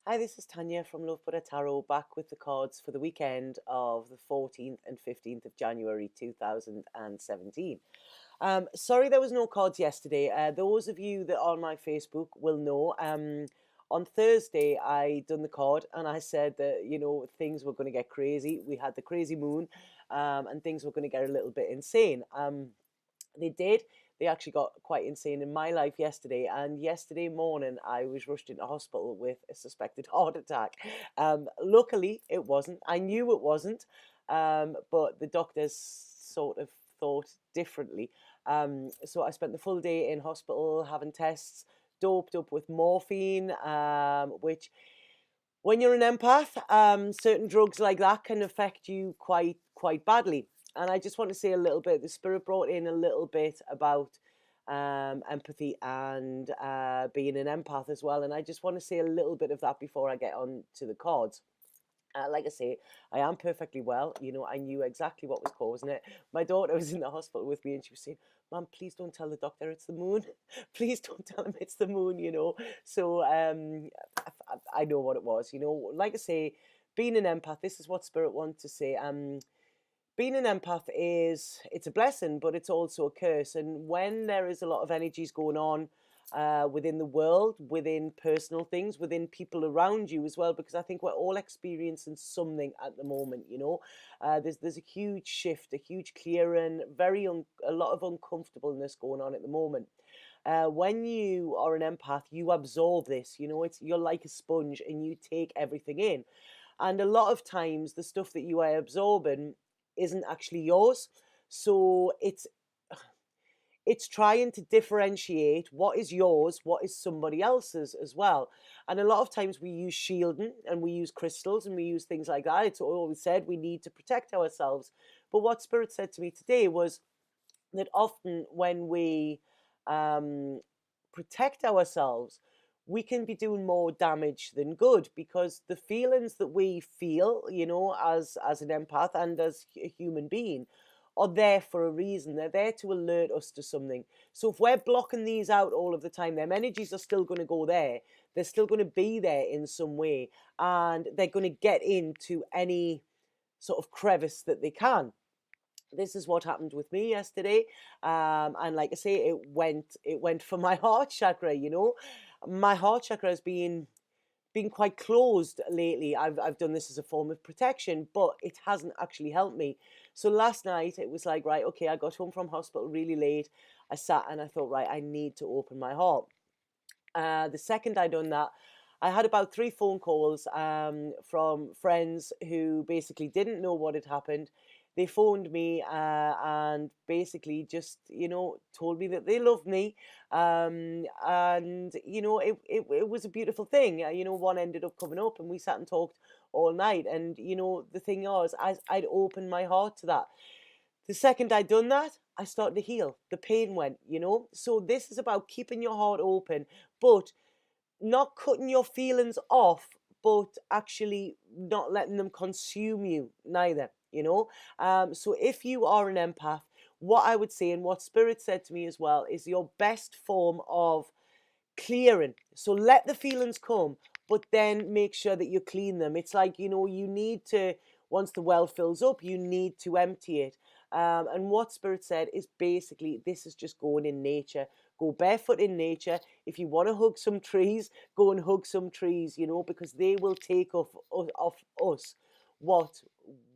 Hi, this is Tanya from Love Buddha Tarot, back with the cards for the weekend of the 14th and 15th of January 2017. Sorry there was no cards yesterday. Those of you that are on my Facebook will know. On Thursday, I done the card and I said that, things were going to get crazy. We had the crazy moon, and things were going to get a little bit insane. They did. They actually got quite insane in my life yesterday. And yesterday morning, I was rushed into hospital with a suspected heart attack. Luckily, it wasn't. I knew it wasn't, but the doctors sort of thought differently. So I spent the full day in hospital having tests, doped up with morphine, which when you're an empath, certain drugs like that can affect you quite badly. And I just want to say a little bit. The spirit brought in a little bit about empathy and being an empath as well. And I just want to say a little bit of that before I get on to the cards. Like I say, I am perfectly well. I knew exactly what was causing it. My daughter was in the hospital with me and she was saying, Mum, please don't tell the doctor it's the moon. Please don't tell him it's the moon. So I know what it was. Like I say, being an empath, this is what Spirit wants to say. Being an empath it's a blessing, but it's also a curse. And when there is a lot of energies going on within the world, within personal things, within people around you as well, because I think we're all experiencing something at the moment. There's a huge shift, a huge clearing, a lot of uncomfortableness going on at the moment. When you are an empath, you absorb this. You're like a sponge and you take everything in. And a lot of times, the stuff that you are absorbing isn't actually yours. So it's trying to differentiate what is yours, what is somebody else's as well. And a lot of times we use shielding and we use crystals and we use things like that. It's always said we need to protect ourselves. But what Spirit said to me today was that often when we protect ourselves, we can be doing more damage than good, because the feelings that we feel, as an empath and as a human being, are there for a reason. They're there to alert us to something. So if we're blocking these out all of the time, them energies are still going to go there. They're still going to be there in some way, and they're going to get into any sort of crevice that they can. This is what happened with me yesterday, and like I say, it went for my heart chakra. My heart chakra has been quite closed lately. I've done this as a form of protection, but it hasn't actually helped me. So last night it was like, right, okay, I got home from hospital really late. I sat and I thought, right, I need to open my heart. The second I done that, I had about 3 phone calls from friends who basically didn't know what had happened. They phoned me and basically just, told me that they loved me. And, it was a beautiful thing. One ended up coming up and we sat and talked all night. And, the thing was, I'd opened my heart to that. The second I'd done that, I started to heal. The pain went. So this is about keeping your heart open, but not cutting your feelings off, but actually not letting them consume you neither. So if you are an empath, what I would say, and what Spirit said to me as well, is your best form of clearing. So let the feelings come, but then make sure that you clean them. It's like, you need to, once the well fills up, you need to empty it. And what Spirit said is basically, this is just going in nature. Go barefoot in nature. If you want to hug some trees, go and hug some trees, because they will take off us what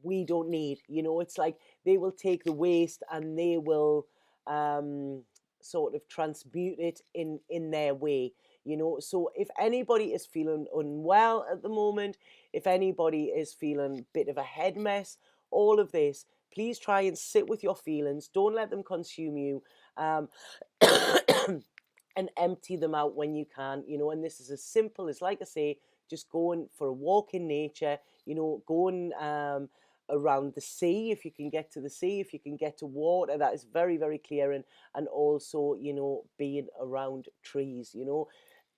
we don't need. It's like they will take the waste and they will sort of transmute it in their way. So if anybody is feeling unwell at the moment, if anybody is feeling a bit of a head mess, all of this, please try and sit with your feelings. Don't let them consume you. And empty them out when you can. And this is as simple as, like I say, just going for a walk in nature, going around the sea, if you can get to the sea, if you can get to water, that is very, very clearing. And also, being around trees.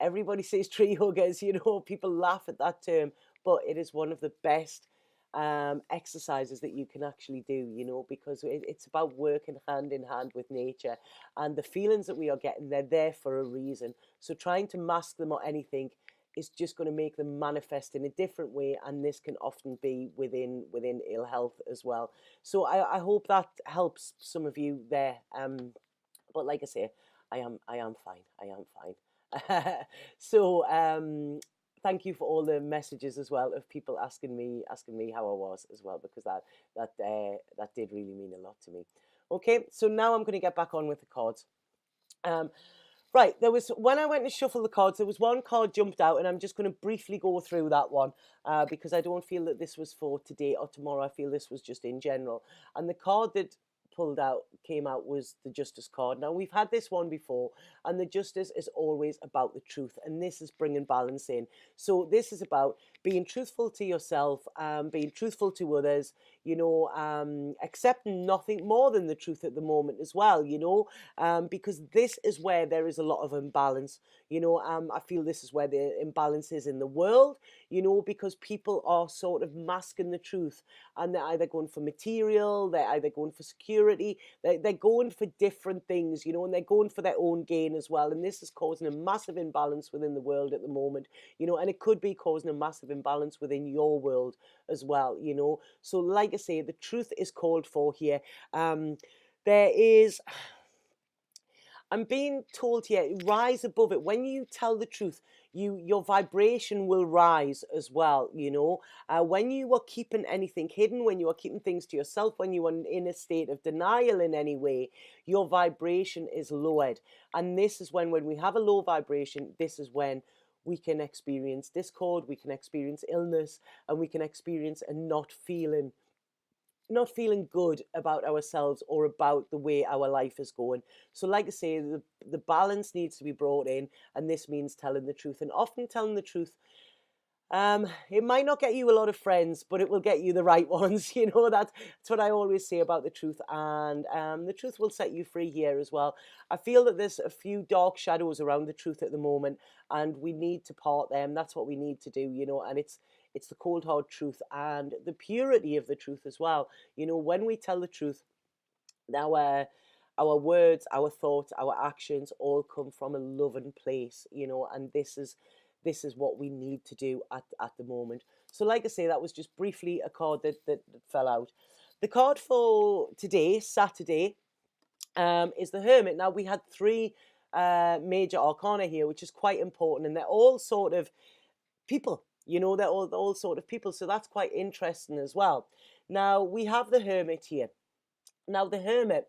Everybody says tree huggers, people laugh at that term, but it is one of the best exercises that you can actually do, because it's about working hand in hand with nature. And the feelings that we are getting, they're there for a reason. So trying to mask them or anything is just going to make them manifest in a different way, and this can often be within ill health as well. So I hope that helps some of you there. But like I say, I am fine. I am fine. So thank you for all the messages as well of people asking me how I was as well, because that did really mean a lot to me. Okay, so now I'm going to get back on with the cards. Um, Right, there was, when I went to shuffle the cards, there was one card jumped out, and I'm just going to briefly go through that one because I don't feel that this was for today or tomorrow. I feel this was just in general. And the card that came out was the Justice card. Now, we've had this one before, and the Justice is always about the truth, and this is bringing balance in. So this is about being truthful to yourself, being truthful to others, accepting nothing more than the truth at the moment as well, because this is where there is a lot of imbalance. I feel this is where the imbalance is in the world, because people are sort of masking the truth, and they're either going for material, they're either going for security, they're going for different things, and they're going for their own gain as well. And this is causing a massive imbalance within the world at the moment, and it could be causing a massive imbalance within your world as well, So like I say, the truth is called for here. There is, I'm being told here, rise above it. When you tell the truth, your vibration will rise as well, when you are keeping anything hidden, when you are keeping things to yourself, when you are in a state of denial in any way, your vibration is lowered. And this is when we have a low vibration, this is when we can experience discord, we can experience illness, and we can experience a not feeling good about ourselves or about the way our life is going. So like I say, the balance needs to be brought in, and this means telling the truth. And often telling the truth, it might not get you a lot of friends, but it will get you the right ones. That's what I always say about the truth. And the truth will set you free here as well. I feel that there's a few dark shadows around the truth at the moment, and we need to part them. That's what we need to do, and it's the cold hard truth and the purity of the truth as well. When we tell the truth, our words, our thoughts, our actions all come from a loving place, and this is what we need to do at the moment. So like I say, that was just briefly a card that fell out. The card for today, Saturday, is the Hermit. Now, we had three major arcana here, which is quite important, and they're all sort of people, they're all sort of people, so that's quite interesting as well. Now, we have the Hermit here. Now, the Hermit,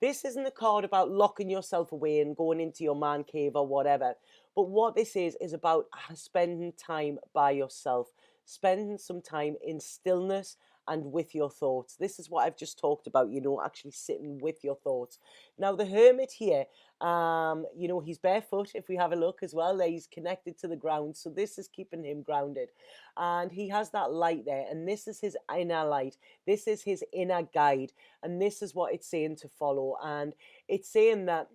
this isn't a card about locking yourself away and going into your man cave or whatever. But what this is about spending time by yourself, spending some time in stillness and with your thoughts. This is what I've just talked about, actually sitting with your thoughts. Now, the Hermit here, he's barefoot. If we have a look as well, he's connected to the ground. So this is keeping him grounded. And he has that light there. And this is his inner light. This is his inner guide. And this is what it's saying to follow. And it's saying that,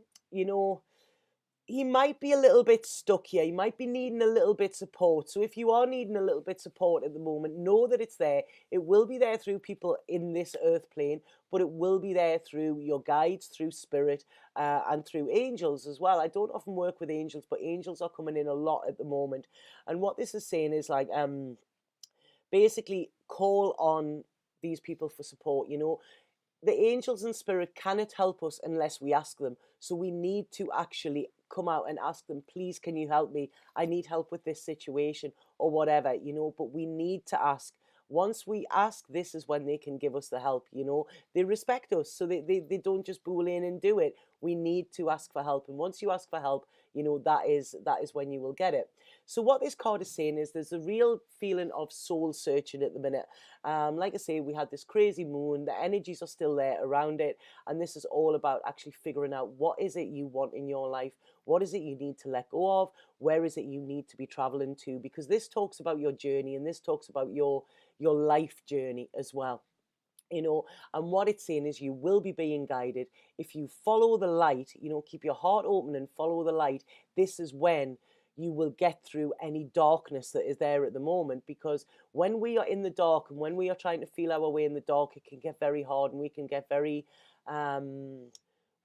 he might be a little bit stuck here. He might be needing a little bit support. So if you are needing a little bit support at the moment, know that it's there. It will be there through people in this earth plane, but it will be there through your guides, through spirit, and through angels as well. I don't often work with angels, but angels are coming in a lot at the moment. And what this is saying is like, basically call on these people for support. The angels and spirit cannot help us unless we ask them. So we need to actually come out and ask them, please, can you help me? I need help with this situation or whatever, but we need to ask. Once we ask, this is when they can give us the help, They respect us, so they don't just bool in and do it. We need to ask for help. And once you ask for help, that is when you will get it. So what this card is saying is there's a real feeling of soul searching at the minute. Like I say, we had this crazy moon. The energies are still there around it. And this is all about actually figuring out what is it you want in your life? What is it you need to let go of? Where is it you need to be traveling to? Because this talks about your journey, and this talks about your life journey as well. And what it's saying is you will be being guided. If you follow the light, keep your heart open and follow the light, this is when you will get through any darkness that is there at the moment. Because when we are in the dark and when we are trying to feel our way in the dark, it can get very hard, and we can get very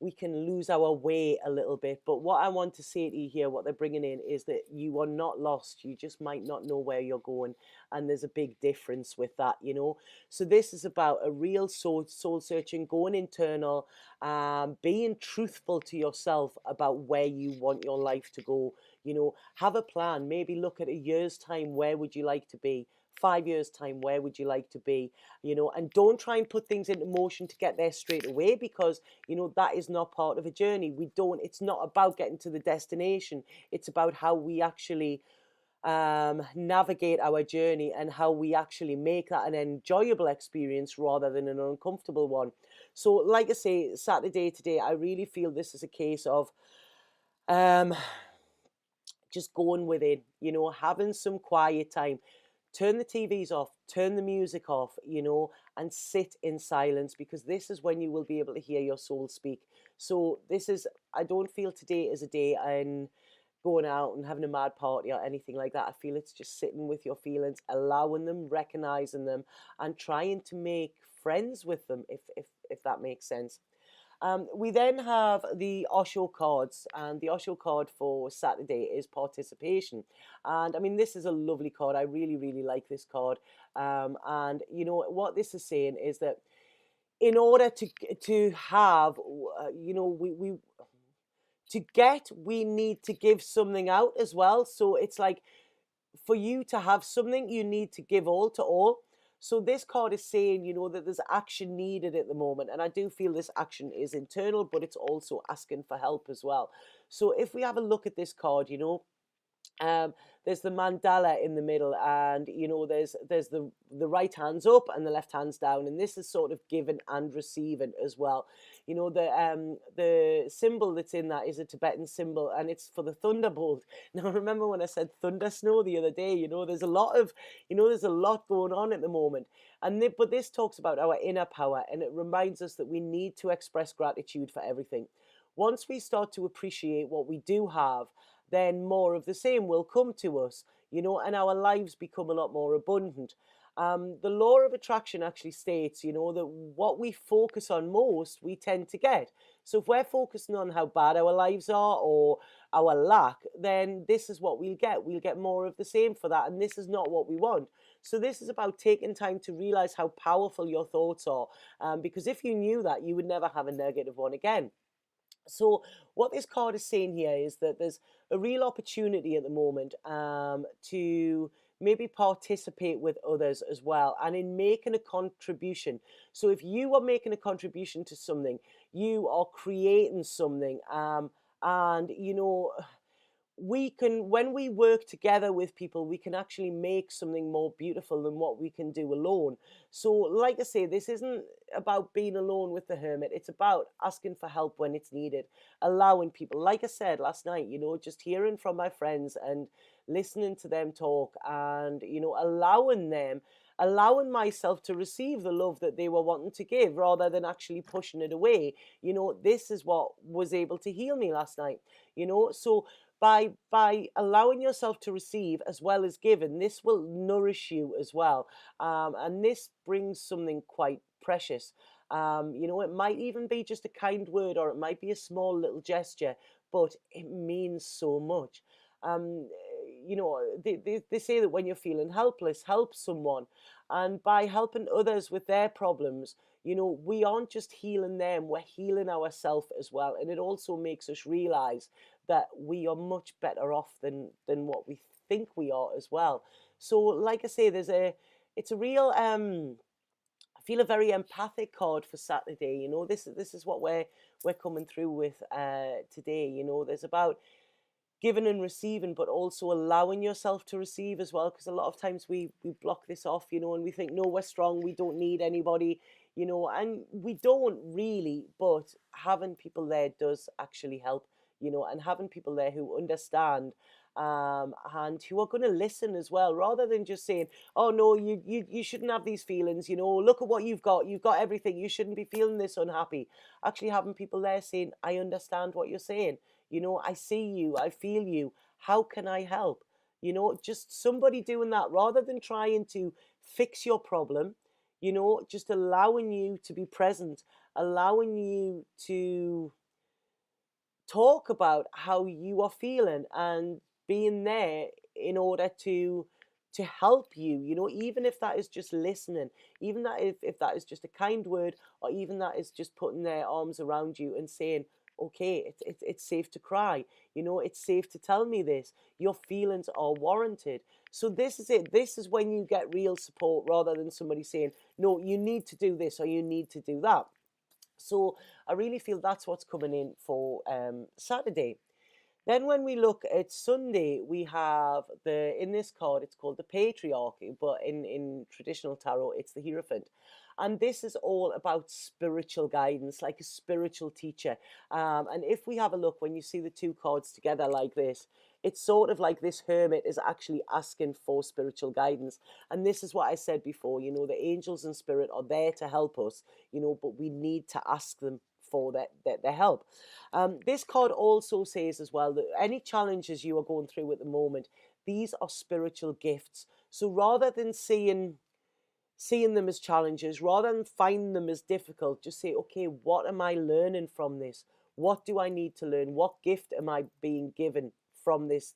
we can lose our way a little bit. But what I want to say to you here, what they're bringing in, is that you are not lost. You just might not know where you're going. And there's a big difference with that, you know. So this is about a real soul searching, going internal, being truthful to yourself about where you want your life to go. You know, have a plan. Maybe look at a year's time. Where would you like to be? 5 years' time, where would you like to be? You know, and don't try and put things into motion to get there straight away, because you know that is not part of a journey. We don't, it's not about getting to the destination. It's about how we actually navigate our journey, and how we actually make that an enjoyable experience rather than an uncomfortable one. So like I say, Saturday today, I really feel this is a case of um just going within, you know, having some quiet time. Turn the TVs off, turn the music off, you know, and sit in silence, because this is when you will be able to hear your soul speak. So this is, I don't feel today is a day and going out and having a mad party or anything like that. I feel it's just sitting with your feelings, allowing them, recognizing them, and trying to make friends with them, if that makes sense. We then have the Osho cards, and the Osho card for Saturday is participation. And I mean, this is a lovely card. I really, really like this card. And you know what this is saying is that in order to have, you know, we to get, we need to give something out as well. So it's like, for you to have something, you need to give all to all. So this card is saying, you know, that there's action needed at the moment. And I do feel this action is internal, but it's also asking for help as well. So if we have a look at this card, you know, um, there's the mandala in the middle, and you know there's the right hand's up and the left hand's down, and this is sort of giving and receiving as well. You know, the symbol that's in that is a Tibetan symbol, and it's for the thunderbolt. Now remember when I said thunder snow the other day, you know, there's a lot of, you know, there's a lot going on at the moment. But this talks about our inner power, and it reminds us that we need to express gratitude for everything. Once we start to appreciate what we do have, then more of the same will come to us, you know, and our lives become a lot more abundant. The law of attraction actually states, you know, that what we focus on most, we tend to get. So if we're focusing on how bad our lives are or our lack, then this is what we'll get. We'll get more of the same for that. And this is not what we want. So this is about taking time to realize how powerful your thoughts are. Because if you knew that, you would never have a negative one again. So what this card is saying here is that there's a real opportunity at the moment, to maybe participate with others as well, and in making a contribution. So if you are making a contribution to something, you are creating something, and you know, we can, when we work together with people, we can actually make something more beautiful than what we can do alone. So like I say, this isn't about being alone with the hermit. It's about asking for help when it's needed, allowing people, like I said last night, you know, just hearing from my friends and listening to them talk, and you know, allowing myself to receive the love that they were wanting to give, rather than actually pushing it away. You know, this is what was able to heal me last night, you know. So by allowing yourself to receive as well as giving, this will nourish you as well, and this brings something quite precious. You know, it might even be just a kind word, or it might be a small little gesture, but it means so much. um, you know, they say that when you're feeling helpless, help someone. And by helping others with their problems, you know, we aren't just healing them, we're healing ourselves as well. And it also makes us realize that we are much better off than what we think we are as well. So like I say, it's a real, I feel a very empathic card for Saturday. You know, this is what we're coming through with today. You know, there's about giving and receiving, but also allowing yourself to receive as well. Because a lot of times we block this off, you know, and we think, no, we're strong, we don't need anybody, you know, and we don't really. But having people there does actually help, you know, and having people there who understand, and who are going to listen as well, rather than just saying, oh no, you shouldn't have these feelings, you know, look at what you've got everything, you shouldn't be feeling this unhappy. Actually having people there saying, I understand what you're saying, you know, I see you, I feel you, how can I help? You know, just somebody doing that, rather than trying to fix your problem, you know, just allowing you to be present, allowing you to talk about how you are feeling and being there in order to help you, even if that is just listening, even that if that is just a kind word, or even that is just putting their arms around you and saying, okay, it's safe to cry, it's safe to tell me this, your feelings are warranted. So this is it, this is when you get real support, rather than somebody saying, no, you need to do this or you need to do that. So I really feel that's what's coming in for Saturday. Then when we look at Sunday, we have in this card, it's called the Patriarchy, but in traditional tarot, it's the Hierophant. And this is all about spiritual guidance, like a spiritual teacher. And if we have a look, when you see the two cards together like this, it's sort of like this hermit is actually asking for spiritual guidance. And this is what I said before, the angels and spirit are there to help us, but we need to ask them for their help. This card also says as well that any challenges you are going through at the moment, these are spiritual gifts. So rather than seeing them as challenges, rather than finding them as difficult, just say, okay, what am I learning from this? What do I need to learn? What gift am I being given from this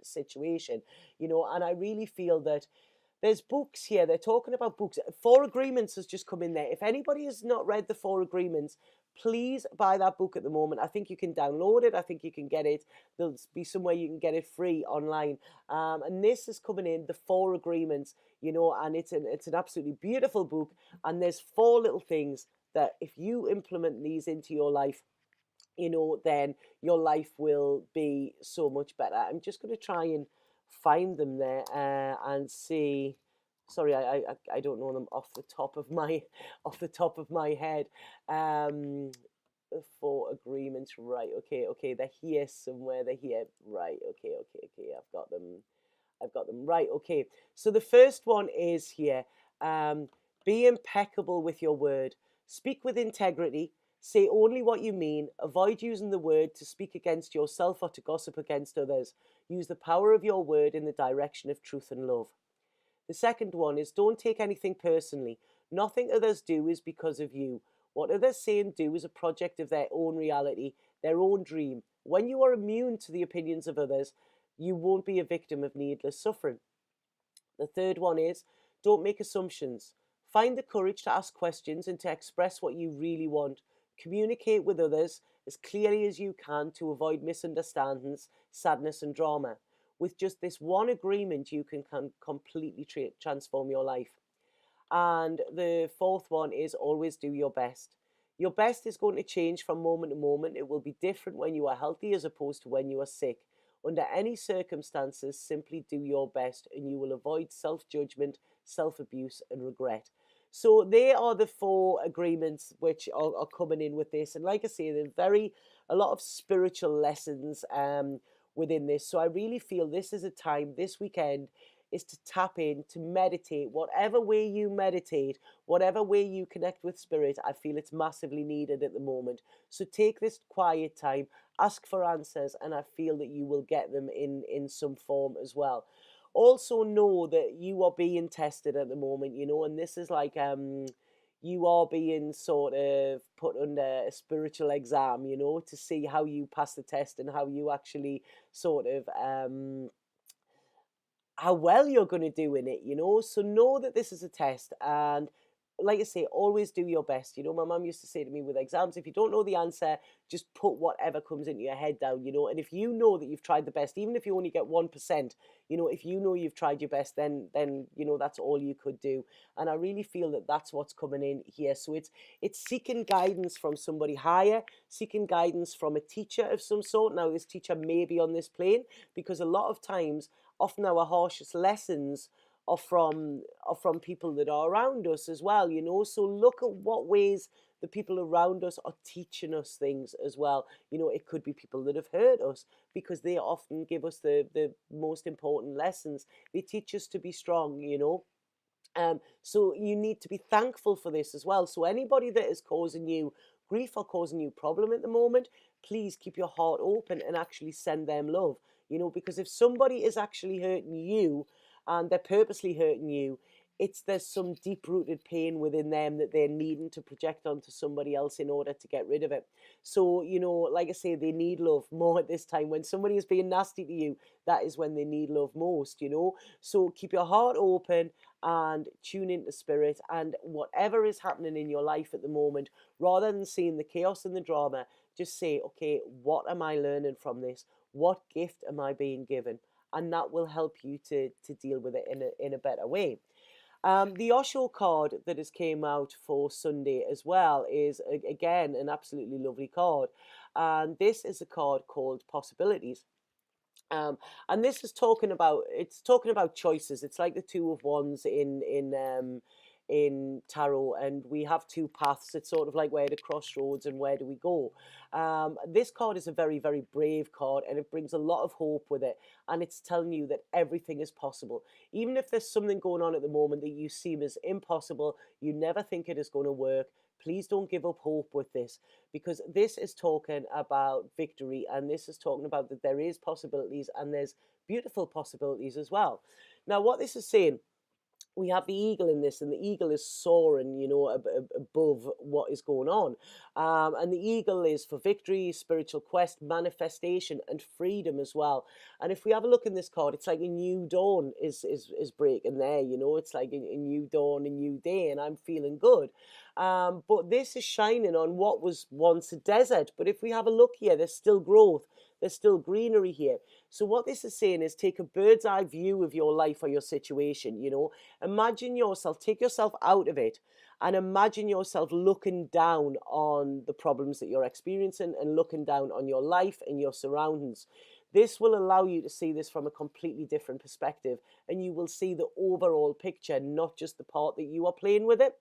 situation? And I really feel that there's books here. They're talking about books. Four Agreements has just come in there. If anybody has not read the Four Agreements, please buy that book at the moment. I think you can download it. I think you can get it. There'll be somewhere you can get it free online. And this is coming in, the Four Agreements, and it's an absolutely beautiful book. And there's four little things that if you implement these into your life, then your life will be so much better. I'm just going to try and find them there and see. Sorry, I don't know them off the top of my head. Um, the Four Agreements, right? Okay, they're here somewhere. They're here, right? Okay. I've got them right. Okay, so the first one is here. Be impeccable with your word. Speak with integrity. Say only what you mean. Avoid using the word to speak against yourself or to gossip against others. Use the power of your word in the direction of truth and love. The second one is don't take anything personally. Nothing others do is because of you. What others say and do is a project of their own reality, their own dream. When you are immune to the opinions of others, you won't be a victim of needless suffering. The third one is don't make assumptions. Find the courage to ask questions and to express what you really want. Communicate with others as clearly as you can to avoid misunderstandings, sadness, and drama. With just this one agreement, you can completely transform your life. And the fourth one is always do your best. Your best is going to change from moment to moment. It will be different when you are healthy as opposed to when you are sick. Under any circumstances, simply do your best and you will avoid self-judgment, self-abuse and regret. So they are the four agreements which are coming in with this. And like I say, there's a lot of spiritual lessons within this. So I really feel this is a time this weekend is to tap in, to meditate, whatever way you meditate, whatever way you connect with spirit. I feel it's massively needed at the moment. So take this quiet time, ask for answers, and I feel that you will get them in some form as well. Also know that you are being tested at the moment, and this is like you are being sort of put under a spiritual exam, to see how you pass the test and how you actually sort of how well you're going to do in it, So know that this is a test. And like I say, always do your best. My mum used to say to me with exams, if you don't know the answer, just put whatever comes into your head down, And if you know that you've tried the best, even if you only get 1%, if you know you've tried your best, then that's all you could do. And I really feel that that's what's coming in here. So it's seeking guidance from somebody higher, seeking guidance from a teacher of some sort. Now, this teacher may be on this plane, because a lot of times, often our harshest lessons are from people that are around us as well, So look at what ways the people around us are teaching us things as well. It could be people that have hurt us, because they often give us the most important lessons. They teach us to be strong, So you need to be thankful for this as well. So anybody that is causing you grief or causing you problem at the moment, please keep your heart open and actually send them love, because if somebody is actually hurting you and they're purposely hurting you, it's there's some deep rooted pain within them that they're needing to project onto somebody else in order to get rid of it. So, like I say, they need love more at this time. When somebody is being nasty to you, that is when they need love most. So keep your heart open and tune into spirit, and whatever is happening in your life at the moment, rather than seeing the chaos and the drama, just say, okay, what am I learning from this? What gift am I being given? And that will help you to deal with it in a better way. The Osho card that has came out for Sunday as well is, again, an absolutely lovely card. And this is a card called Possibilities. Um, and this is talking about choices. It's like the two of wands in tarot, and we have two paths. It's sort of like, where the crossroads and where do we go. This card is a very, very brave card, and it brings a lot of hope with it, and it's telling you that everything is possible. Even if there's something going on at the moment that you seem as impossible, you never think it is going to work, please don't give up hope with this, because this is talking about victory, and this is talking about that there is possibilities, and there's beautiful possibilities as well. Now, what this is saying, we have the eagle in this, and the eagle is soaring, above what is going on. And the eagle is for victory, spiritual quest, manifestation, and freedom as well. And if we have a look in this card, it's like a new dawn is breaking there. It's like a new dawn, a new day, and I'm feeling good. But this is shining on what was once a desert. But if we have a look here, there's still growth. There's still greenery here. So what this is saying is, take a bird's eye view of your life or your situation. Imagine yourself, take yourself out of it, and imagine yourself looking down on the problems that you're experiencing, and looking down on your life and your surroundings. This will allow you to see this from a completely different perspective, and you will see the overall picture, not just the part that you are playing with it.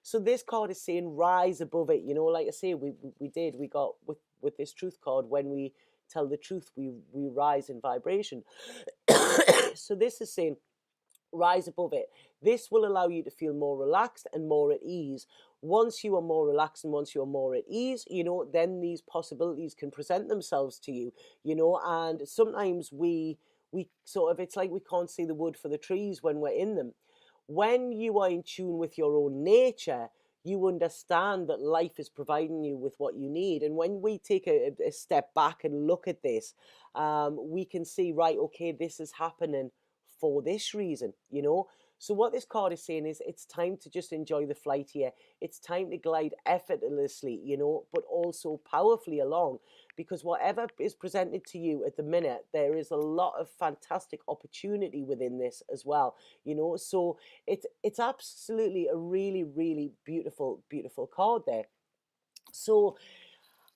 So this card is saying, rise above it. Like I say, we got with this truth card, when we tell the truth, we rise in vibration. So this is saying, rise above it. This will allow you to feel more relaxed and more at ease. Once you are more relaxed and once you're more at ease, then these possibilities can present themselves to you. And sometimes we sort of, it's like we can't see the wood for the trees when we're in them. When you are in tune with your own nature, you understand that life is providing you with what you need. And when we take a step back and look at this, we can see, right, okay, this is happening for this reason. So what this card is saying is, it's time to just enjoy the flight here. It's time to glide effortlessly, but also powerfully along, because whatever is presented to you at the minute, there is a lot of fantastic opportunity within this as well. So it's absolutely a really, really beautiful, beautiful card there. So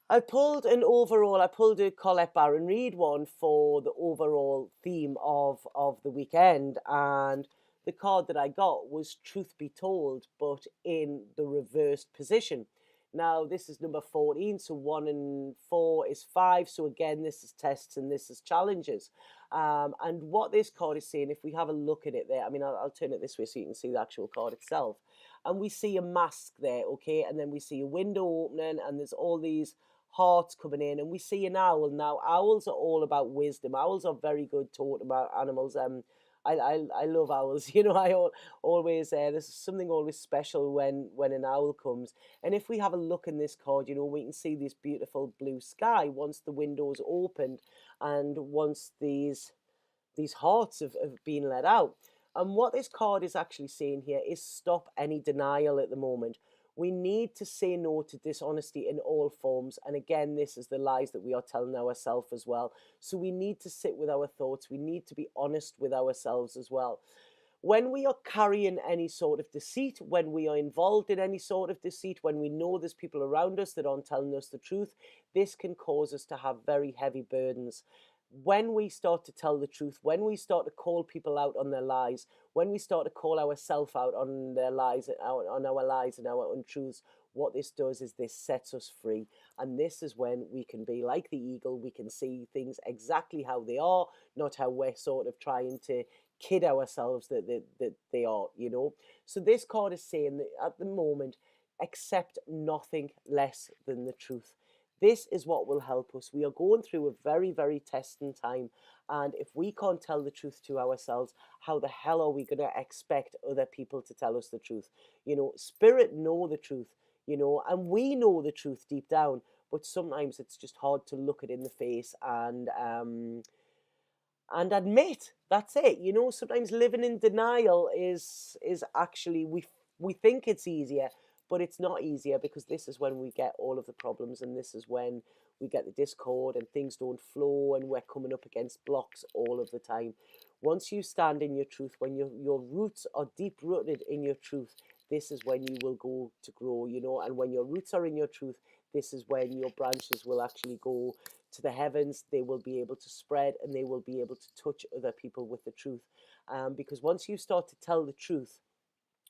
I pulled a Colette Baron Reid one for the overall theme of the weekend, and the card that I got was Truth Be Told, but in the reversed position. Now, this is number 14, so 1 and 4 is 5. So again, this is tests and this is challenges. And what this card is saying, if we have a look at it there, I mean, I'll turn it this way so you can see the actual card itself. And we see a mask there, okay? And then we see a window opening, and there's all these hearts coming in, and we see an owl. Now, owls are all about wisdom. Owls are very good talking about animals. I love owls. Always there's something always special when an owl comes. And if we have a look in this card, we can see this beautiful blue sky once the windows opened, and once these hearts have been let out. And what this card is actually saying here is, stop any denial at the moment. We need to say no to dishonesty in all forms. And again, this is the lies that we are telling ourselves as well. So we need to sit with our thoughts. We need to be honest with ourselves as well. When we are carrying any sort of deceit, when we are involved in any sort of deceit, when we know there's people around us that aren't telling us the truth, this can cause us to have very heavy burdens. When we start to tell the truth, when we start to call people out on their lies, when we start to call ourselves out on their lies, on our lies and our untruths, what this does is this sets us free. And this is when we can be like the eagle. We can see things exactly how they are, not how we're sort of trying to kid ourselves that they are. So this card is saying that at the moment, accept nothing less than the truth. This is what will help us. We are going through a very, very testing time, And if we can't tell the truth to ourselves, how the hell are we going to expect other people to tell us the truth? Spirit know the truth, and we know the truth deep down, but sometimes it's just hard to look it in the face and admit that's it. Sometimes living in denial is actually, we think it's easier, but it's not easier, because this is when we get all of the problems, and this is when we get the discord and things don't flow, and we're coming up against blocks all of the time. Once you stand in your truth, when your roots are deep rooted in your truth, this is when you will go to grow, and when your roots are in your truth, this is when your branches will actually go to the heavens. They will be able to spread, and they will be able to touch other people with the truth. Because once you start to tell the truth,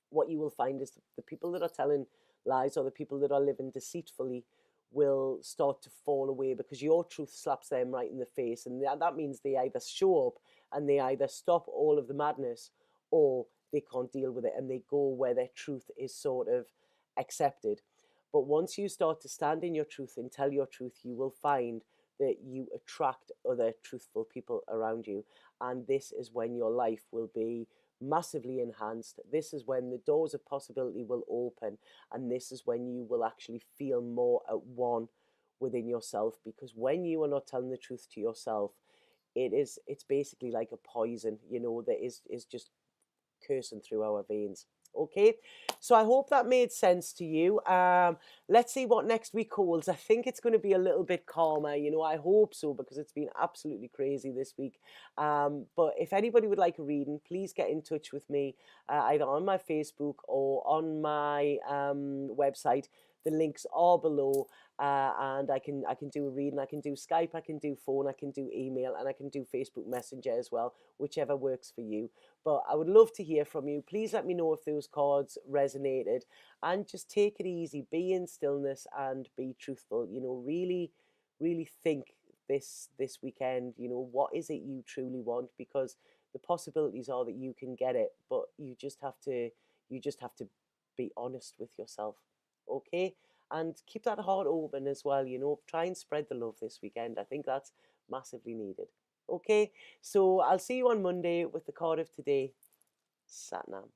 what you will find is the people that are telling lies, or the people that are living deceitfully, will start to fall away, because your truth slaps them right in the face. And that means they either show up and they either stop all of the madness, or they can't deal with it and they go where their truth is sort of accepted. But once you start to stand in your truth and tell your truth, you will find that you attract other truthful people around you. And this is when your life will be massively enhanced. This is when the doors of possibility will open, and this is when you will actually feel more at one within yourself. Because when you are not telling the truth to yourself, it's basically like a poison, that is just coursing through our veins. Okay, so I hope that made sense to you. Let's see what next week holds. I think it's going to be a little bit calmer, I hope so, because it's been absolutely crazy this week. But if anybody would like a reading, please get in touch with me, either on my Facebook or on my website. The links are below, and I can do a reading. I can do Skype, I can do phone, I can do email, and I can do Facebook Messenger as well, whichever works for you. But I would love to hear from you. Please let me know if those cards resonated, and just take it easy. Be in stillness and be truthful. Really, really think this weekend. What is it you truly want? Because the possibilities are that you can get it, but you just have to be honest with yourself. Okay, and keep that heart open as well. Try and spread the love this weekend. I think that's massively needed. Okay, so I'll see you on Monday with the card of today. Satnam.